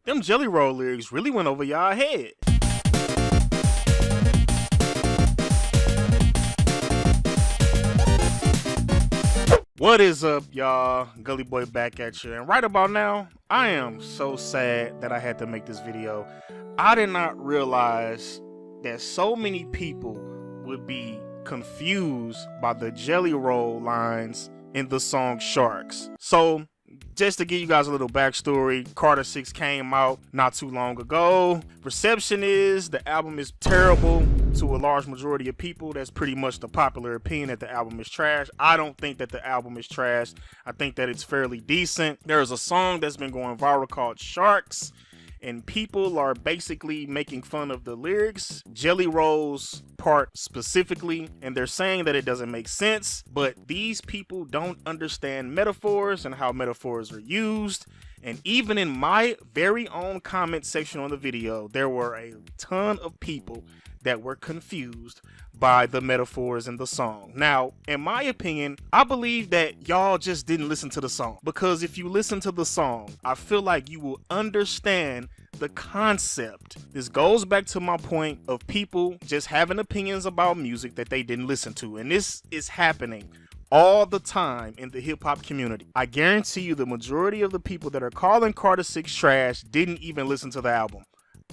Them Jelly Roll lyrics really went over y'all head. What is up, y'all? Gully Boy back at you. And right about now, I am so sad that I had to make this video. I did not realize that so many people would be confused by the Jelly Roll lines in the song Sharks. So, just to give you guys a little backstory, Carter 6 came out not too long ago. Reception is the album is terrible to a large majority of people. That's pretty much the popular opinion, that the album is trash. I don't think that the album is trash. I think that it's fairly decent. There's a song that's been going viral called Sharks, and people are basically making fun of the lyrics, Jelly Roll's part specifically, and they're saying that it doesn't make sense, but these people don't understand metaphors and how metaphors are used. And even in my very own comment section on the video, there were a ton of people that were confused by the metaphors in the song. Now, in my opinion, I believe that y'all just didn't listen to the song, because if you listen to the song, I feel like you will understand the concept. This goes back to my point of people just having opinions about music that they didn't listen to, and this is happening all the time in the hip-hop community. I guarantee you the majority of the people that are calling Carter 6 trash didn't even listen to the album.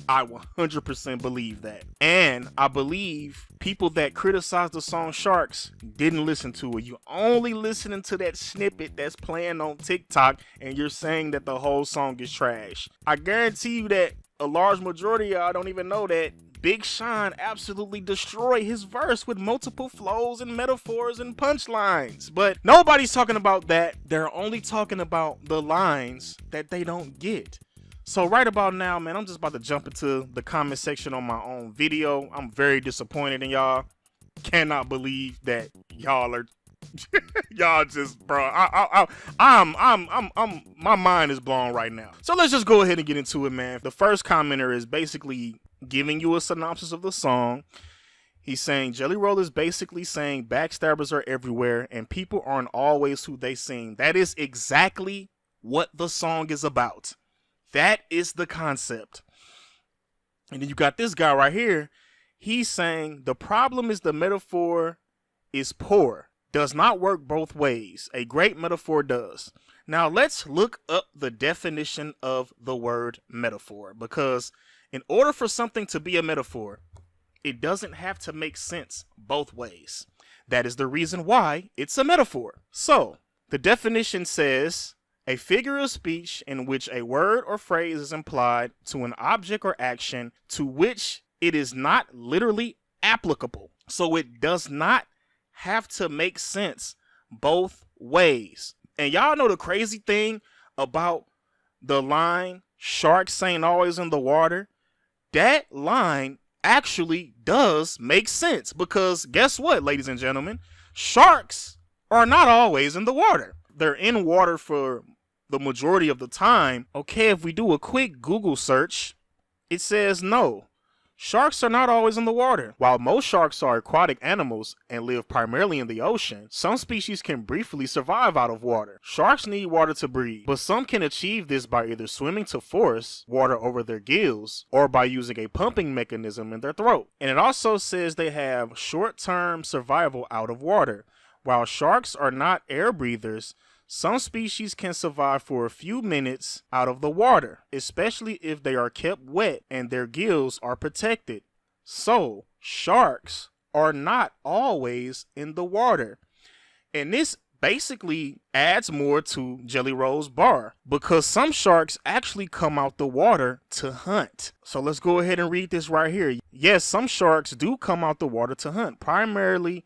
I 100% believe that. And I believe people that criticize the song Sharks didn't listen to it. You're only listening to that snippet that's playing on TikTok, and you're saying that the whole song is trash. I guarantee you that a large majority of y'all don't even know that Big Sean absolutely destroyed his verse with multiple flows and metaphors and punchlines. But nobody's talking about that. They're only talking about the lines that they don't get. So right about now, man, I'm just about to jump into the comment section on my own video. I'm very disappointed in y'all. Cannot believe that y'all are y'all just, bro. My mind is blown right now. So let's just go ahead and get into it, man. The first commenter is basically giving you a synopsis of the song. He's saying Jelly Roll is basically saying backstabbers are everywhere and people aren't always who they seem. That is exactly what the song is about. That is the concept. And then you got this guy right here. He's saying the problem is the metaphor is poor. Does not work both ways. A great metaphor does. Now let's look up the definition of the word metaphor, because in order for something to be a metaphor, it doesn't have to make sense both ways. That is the reason why it's a metaphor. So the definition says, a figure of speech in which a word or phrase is implied to an object or action to which it is not literally applicable. So it does not have to make sense both ways. And y'all know the crazy thing about the line, sharks ain't always in the water? That line actually does make sense, because guess what, ladies and gentlemen? Sharks are not always in the water. They're in water for the majority of the time. Okay, if we do a quick Google search, it says no. Sharks are not always in the water. While most sharks are aquatic animals and live primarily in the ocean, some species can briefly survive out of water. Sharks need water to breathe, but some can achieve this by either swimming to force water over their gills or by using a pumping mechanism in their throat. And it also says they have short-term survival out of water. While sharks are not air breathers, some species can survive for a few minutes out of the water, especially if they are kept wet and their gills are protected. So, sharks are not always in the water. And this basically adds more to Jelly Roll's bar, because some sharks actually come out the water to hunt. So let's go ahead and read this right here. Yes, some sharks do come out the water to hunt, primarily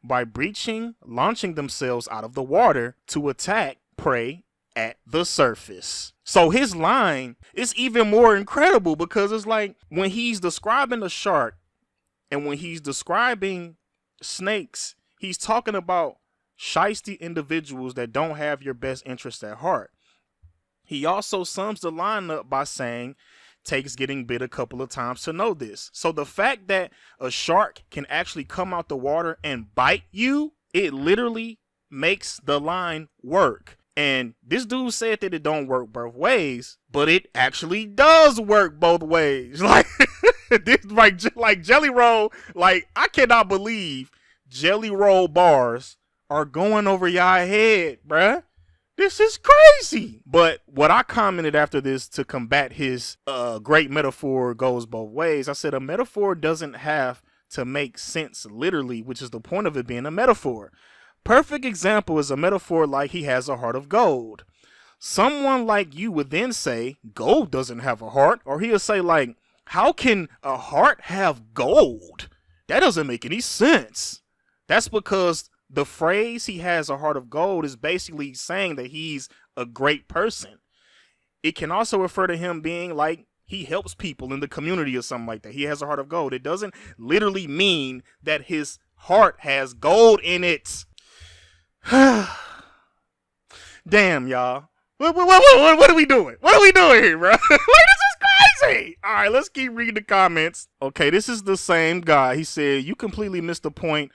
by breaching, launching themselves out of the water to attack prey at the surface. So his line is even more incredible, because it's like when he's describing a shark and when he's describing snakes, he's talking about shiesty individuals that don't have your best interest at heart. He also sums the line up by saying takes getting bit a couple of times to know this. So the fact that a shark can actually come out the water and bite you, it literally makes the line work. And this dude said that it don't work both ways, but it actually does work both ways. Like, this, like Jelly Roll, like, I cannot believe Jelly Roll bars are going over y'all head, bruh. This is crazy. But what I commented after this to combat his great metaphor goes both ways, I said a metaphor doesn't have to make sense literally, which is the point of it being a metaphor. Perfect example is a metaphor like he has a heart of gold. Someone like you would then say, gold doesn't have a heart. Or he'll say, like, how can a heart have gold? That doesn't make any sense. That's because the phrase he has a heart of gold is basically saying that he's a great person. It can also refer to him being like he helps people in the community or something like that. He has a heart of gold. It doesn't literally mean that his heart has gold in it. Damn, y'all. What are we doing? What are we doing here, bro? Like, this is crazy. All right, let's keep reading the comments. Okay, this is the same guy. He said, you completely missed the point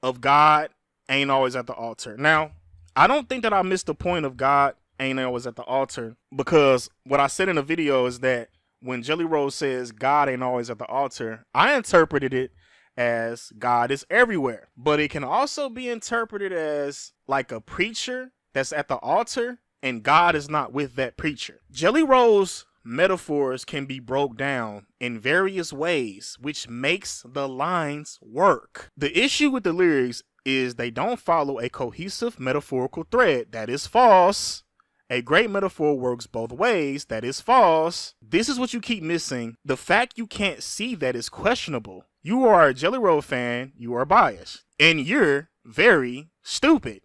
of God ain't always at the altar. Now, I don't think that I missed the point of God ain't always at the altar, because what I said in the video is that when Jelly Roll says God ain't always at the altar, I interpreted it as God is everywhere. But it can also be interpreted as like a preacher that's at the altar and God is not with that preacher. Jelly Roll's metaphors can be broke down in various ways, which makes the lines work. The issue with the lyrics is they don't follow a cohesive metaphorical thread. That is false. A great metaphor works both ways. That is false. This is what you keep missing. The fact you can't see that is questionable. You are a Jelly Roll fan, you are biased. And you're very stupid.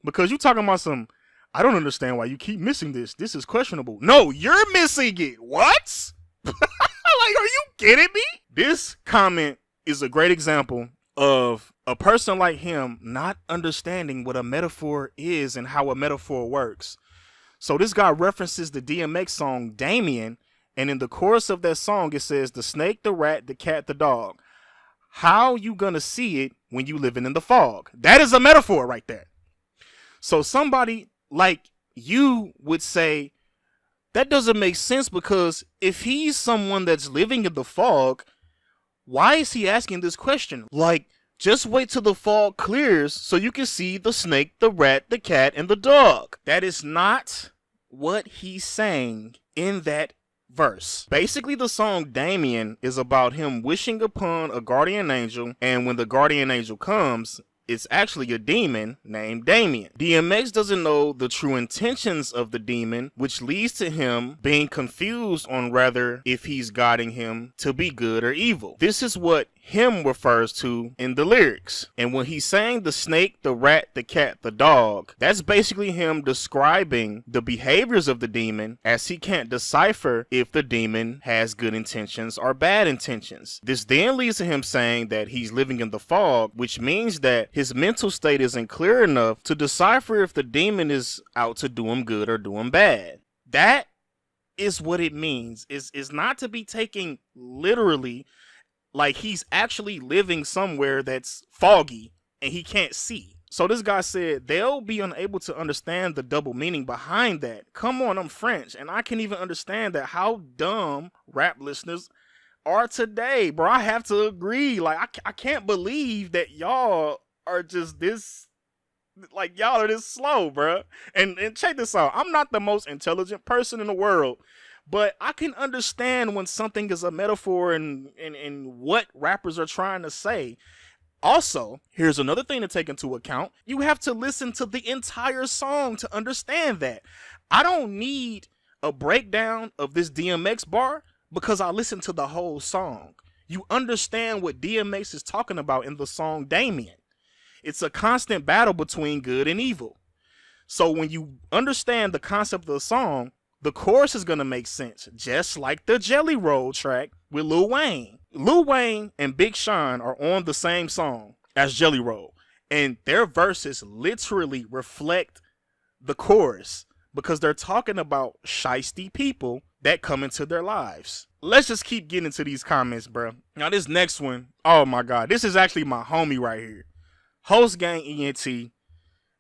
Because you talking about some, I don't understand why you keep missing this. This is questionable. No, you're missing it. What? Like, are you kidding me? This comment is a great example of a person like him not understanding what a metaphor is and how a metaphor works. So this guy references the DMX song Damien, and in the chorus of that song it says the snake, the rat, the cat, the dog. How you gonna see it when you living in the fog? That is a metaphor right there. So somebody like you would say that doesn't make sense, because if he's someone that's living in the fog, why is he asking this question? Like, just wait till the fog clears so you can see the snake, the rat, the cat, and the dog. That is not what he's saying in that verse. Basically, the song Damien is about him wishing upon a guardian angel, and when the guardian angel comes, it's actually a demon named Damien. DMX doesn't know the true intentions of the demon, which leads to him being confused on whether if he's guiding him to be good or evil. This is what him refers to in the lyrics. And when he's saying the snake, the rat, the cat, the dog, that's basically him describing the behaviors of the demon, as he can't decipher if the demon has good intentions or bad intentions. This then leads to him saying that he's living in the fog, which means that his mental state isn't clear enough to decipher if the demon is out to do him good or do him bad. That is what it means. Is not to be taken literally, like he's actually living somewhere that's foggy and he can't see. So this guy said they'll be unable to understand the double meaning behind that. Come on, I'm French and I can't even understand that. How dumb rap listeners are today, bro. I have to agree. Like, I can't believe that y'all are just this, like, y'all are this slow, bro. And check this out. I'm not the most intelligent person in the world, but I can understand when something is a metaphor and what rappers are trying to say. Also, here's another thing to take into account. You have to listen to the entire song to understand that. I don't need a breakdown of this DMX bar because I listened to the whole song. You understand what DMX is talking about in the song Damien. It's a constant battle between good and evil. So when you understand the concept of the song, the chorus is going to make sense, just like the Jelly Roll track with Lil Wayne. Lil Wayne and Big Sean are on the same song as Jelly Roll, and their verses literally reflect the chorus because they're talking about shiesty people that come into their lives. Let's just keep getting into these comments, bro. Now this next one, oh my God, this is actually my homie right here. Host Gang ENT.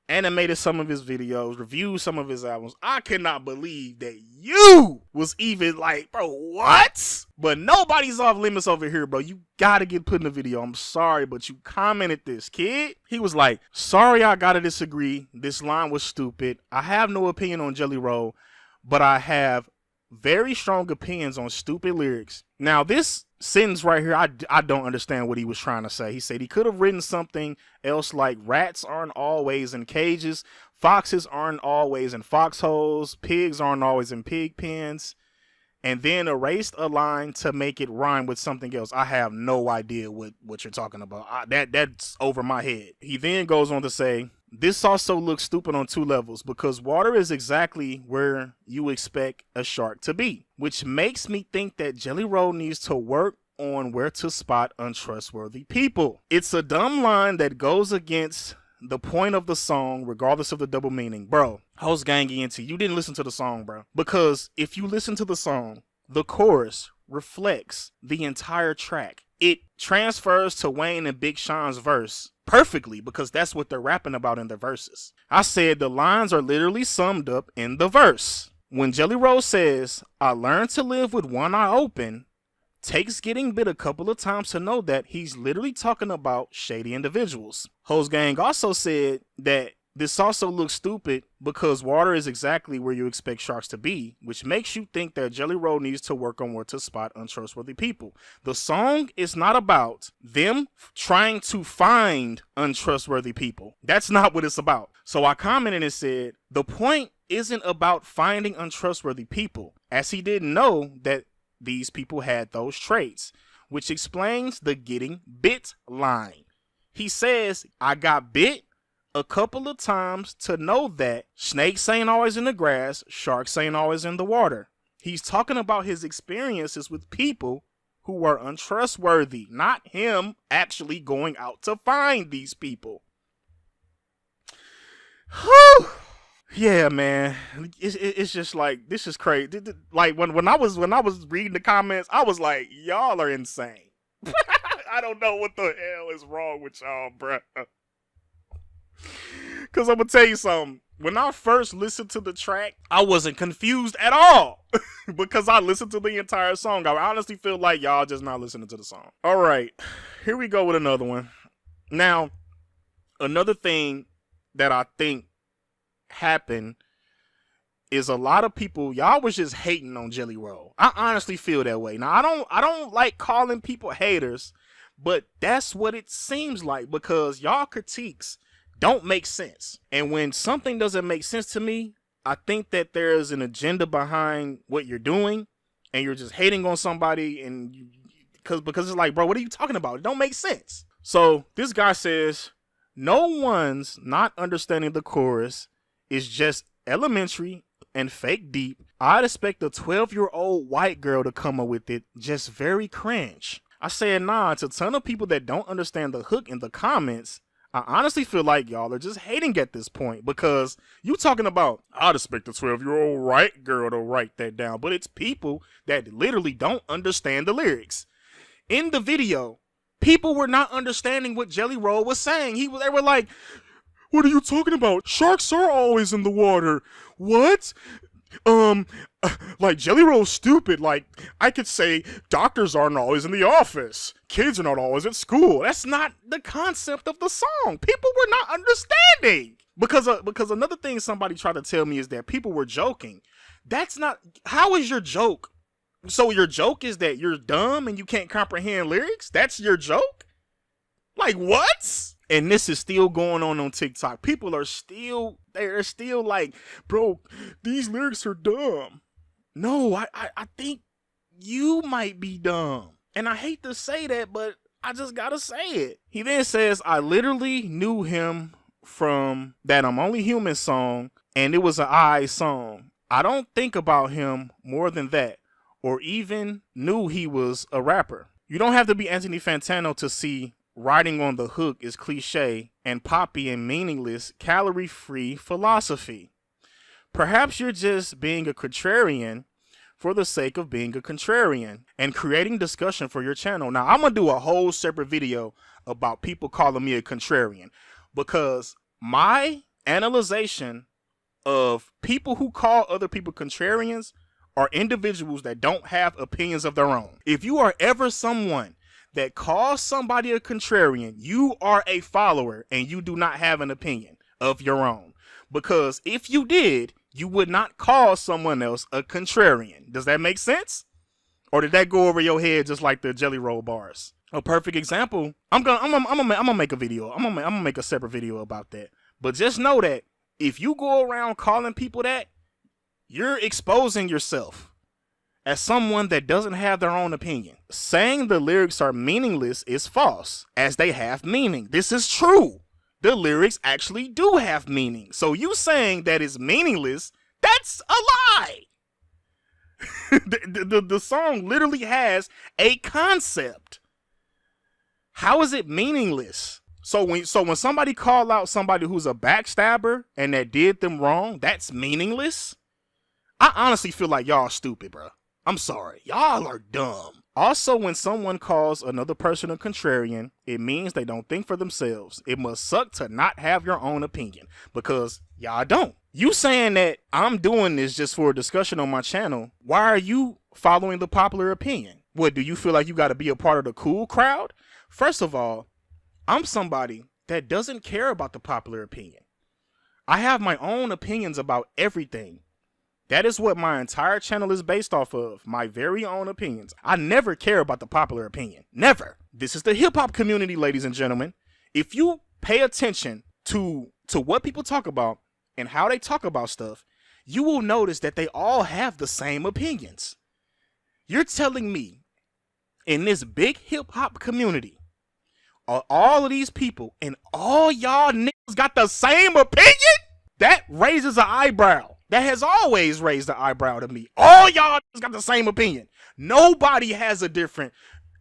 animated some of his videos, reviewed some of his albums. I cannot believe that you was even like, bro, what? But nobody's off limits over here, bro. You gotta get put in the video. I'm sorry, but you commented this, kid. He was like, sorry, I gotta disagree. This line was stupid. I have no opinion on Jelly Roll, but I have very strong opinions on stupid lyrics. Now, this sentence right here, I don't understand what he was trying to say. He said he could have written something else like rats aren't always in cages, foxes aren't always in foxholes, pigs aren't always in pig pens, and then erased a line to make it rhyme with something else. I have no idea what you're talking about. That's over my head. He then goes on to say, this also looks stupid on two levels because water is exactly where you expect a shark to be, which makes me think that Jelly Roll needs to work on where to spot untrustworthy people. It's a dumb line that goes against the point of the song, regardless of the double meaning. Bro, Host Gang ENT, you didn't listen to the song, bro. Because if you listen to the song, the chorus reflects the entire track. It transfers to Wayne and Big Sean's verse perfectly because that's what they're rapping about in the verses. I said the lines are literally summed up in the verse. When Jelly Roll says, I learned to live with one eye open, takes getting bit a couple of times to know that he's literally talking about shady individuals. Hoes Gang also said that this also looks stupid because water is exactly where you expect sharks to be, which makes you think that Jelly Roll needs to work on where to spot untrustworthy people. The song is not about them trying to find untrustworthy people. That's not what it's about. So I commented and said, the point isn't about finding untrustworthy people, as he didn't know that these people had those traits, which explains the getting bit line. He says, I got bit a couple of times to know that snakes ain't always in the grass, sharks ain't always in the water. He's talking about his experiences with people who are untrustworthy, not him actually going out to find these people. Whew. Yeah, man, it's just like, this is crazy. Like when I was reading the comments, I was like, y'all are insane. I don't know what the hell is wrong with y'all, bruh. Because I'm going to tell you something. When I first listened to the track, I wasn't confused at all because I listened to the entire song. I honestly feel like y'all just not listening to the song. All right, here we go with another one. Now, another thing that I think happened is a lot of people, y'all was just hating on Jelly Roll. I honestly feel that way. Now, I don't like calling people haters, but that's what it seems like because y'all critiques don't make sense. And when something doesn't make sense to me, I think that there's an agenda behind what you're doing and you're just hating on somebody and because it's like, bro, what are you talking about? It don't make sense. So this guy says, no one's not understanding the chorus is just elementary and fake deep. I'd expect a 12-year-old white girl to come up with it, just very cringe. I said, nah, it's a ton of people that don't understand the hook in the comments. I honestly feel like y'all are just hating at this point because you talking about, I'd expect a 12-year-old white girl to write that down, but it's people that literally don't understand the lyrics. In the video, people were not understanding what Jelly Roll was saying. They were like, what are you talking about? Sharks are always in the water. What? Like Jelly Roll's stupid. Like I could say doctors aren't always in the office. Kids are not always at school. That's not the concept of the song. People were not understanding. Because another thing somebody tried to tell me is that people were joking. That's not, how is your joke? So your joke is that you're dumb and you can't comprehend lyrics? That's your joke? Like what? And this is still going on TikTok. People are still, they're still like, bro, these lyrics are dumb. No, I think you might be dumb. And I hate to say that, but I just gotta say it. He then says, I literally knew him from that I'm Only Human song, and it was an I song. I don't think about him more than that, or even knew he was a rapper. You don't have to be Anthony Fantano to see writing on the hook is cliche and poppy and meaningless, calorie-free philosophy. Perhaps you're just being a contrarian for the sake of being a contrarian and creating discussion for your channel. Now, I'm going to do a whole separate video about people calling me a contrarian because my analyzation of people who call other people contrarians are individuals that don't have opinions of their own. If you are ever someone that calls somebody a contrarian, you are a follower and you do not have an opinion of your own. Because if you did, you would not call someone else a contrarian. Does that make sense? Or did that go over your head just like the Jelly Roll bars? A perfect example. I'm gonna make a video. I'm gonna make a separate video about that. But just know that if you go around calling people that, you're exposing yourself as someone that doesn't have their own opinion. Saying the lyrics are meaningless is false, as they have meaning. This is true. The lyrics actually do have meaning. So you saying that it's meaningless, that's a lie. the song literally has a concept. How is it meaningless? So when somebody call out somebody who's a backstabber and that did them wrong, that's meaningless? I honestly feel like y'all stupid, bro. I'm sorry. Y'all are dumb. Also, when someone calls another person a contrarian, it means they don't think for themselves. It must suck to not have your own opinion, because y'all don't. You saying that I'm doing this just for a discussion on my channel, why are you following the popular opinion? What, do you feel like you got to be a part of the cool crowd? First of all, I'm somebody that doesn't care about the popular opinion. I have my own opinions about everything. That is what my entire channel is based off of, my very own opinions. I never care about the popular opinion. Never. This is the hip-hop community, ladies and gentlemen. If you pay attention to what people talk about and how they talk about stuff, you will notice that they all have the same opinions. You're telling me in this big hip-hop community, all of these people and all y'all niggas got the same opinion? That raises an eyebrow. That has always raised the eyebrow to me. All y'all got the same opinion. Nobody has a different.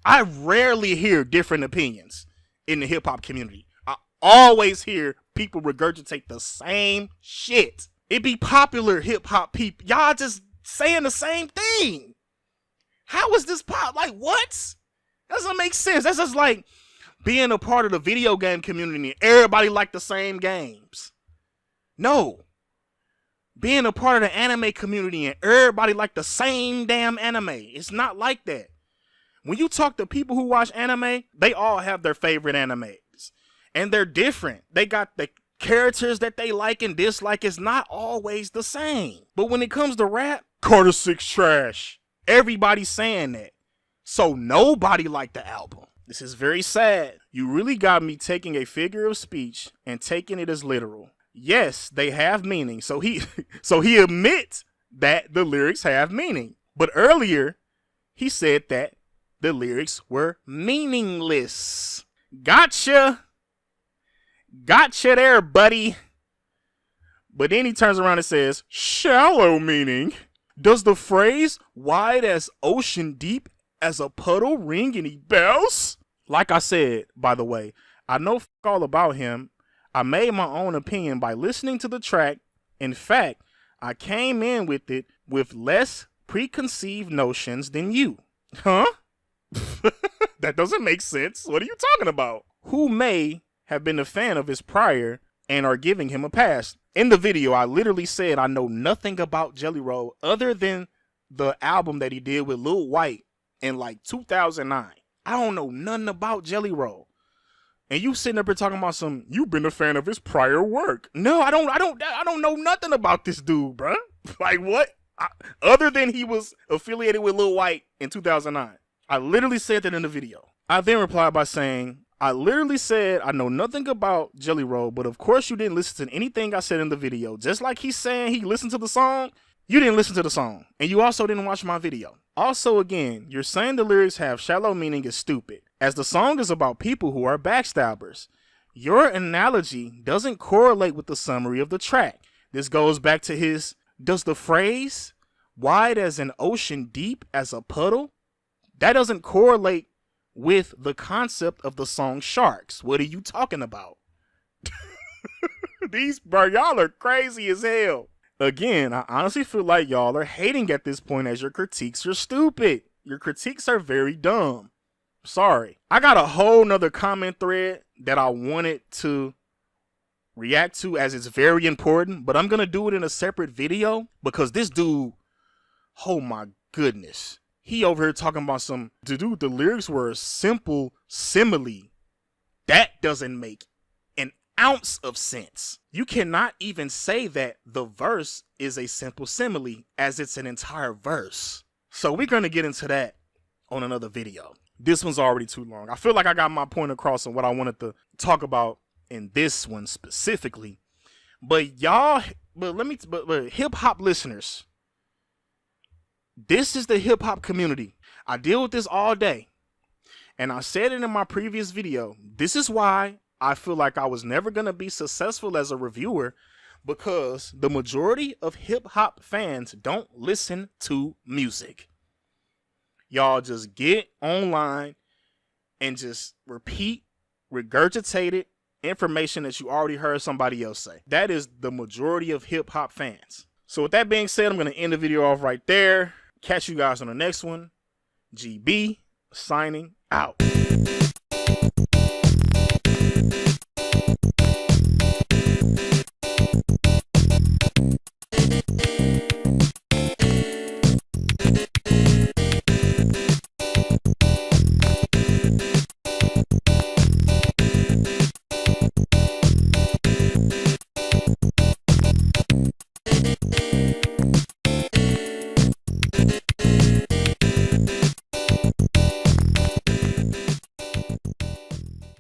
I rarely hear different opinions in the hip hop community. I always hear people regurgitate the same shit. It be popular hip hop people. Y'all just saying the same thing. How is this pop? Like, what? That doesn't make sense. That's just like being a part of the video game community and everybody like the same games. No. Being a part of the anime community and everybody like the same damn anime. It's not like that. When you talk to people who watch anime, they all have their favorite animes. And they're different. They got the characters that they like and dislike. It's not always the same. But when it comes to rap, Carter 6 trash. Everybody's saying that. So nobody liked the album. This is very sad. You really got me taking a figure of speech and taking it as literal. Yes, they have meaning. So he admits that the lyrics have meaning. But earlier, he said that the lyrics were meaningless. Gotcha. Gotcha there, buddy. But then he turns around and says, shallow meaning. Does the phrase wide as ocean, deep as a puddle ring any bells? Like I said, by the way, I know all about him. I made my own opinion by listening to the track. In fact, I came in with it with less preconceived notions than you. Huh? That doesn't make sense. What are you talking about? Who may have been a fan of his prior and are giving him a pass. In the video, I literally said I know nothing about Jelly Roll other than the album that he did with Lil White in like 2009. I don't know nothing about Jelly Roll. And you sitting up here talking about you've been a fan of his prior work. No, I don't know nothing about this dude, bruh. Like what? Other than he was affiliated with Lil White in 2009. I literally said that in the video. I then replied by saying, I literally said I know nothing about Jelly Roll, but of course you didn't listen to anything I said in the video. Just like he's saying he listened to the song, you didn't listen to the song. And you also didn't watch my video. Also, again, you're saying the lyrics have shallow meaning is stupid, as the song is about people who are backstabbers. Your analogy doesn't correlate with the summary of the track. This goes back to his, does the phrase, wide as an ocean, deep as a puddle, that doesn't correlate with the concept of the song Sharks. What are you talking about? Y'all are crazy as hell. Again, I honestly feel like y'all are hating at this point as your critiques are stupid. Your critiques are very dumb. Sorry. I got a whole nother comment thread that I wanted to react to, as it's very important, but I'm going to do it in a separate video because this dude, oh my goodness. He over here talking about some, dude, the lyrics were a simple simile. That doesn't make an ounce of sense. You cannot even say that the verse is a simple simile as it's an entire verse. So we're going to get into that on another video. This one's already too long. I feel like I got my point across on what I wanted to talk about in this one specifically. But y'all, but hip hop listeners, this is the hip hop community. I deal with this all day. And I said it in my previous video. This is why I feel like I was never going to be successful as a reviewer, because the majority of hip hop fans don't listen to music. Y'all just get online and just repeat, regurgitated information that you already heard somebody else say. That is the majority of hip hop fans. So with that being said, I'm going to end the video off right there. Catch you guys on the next one. GB signing out.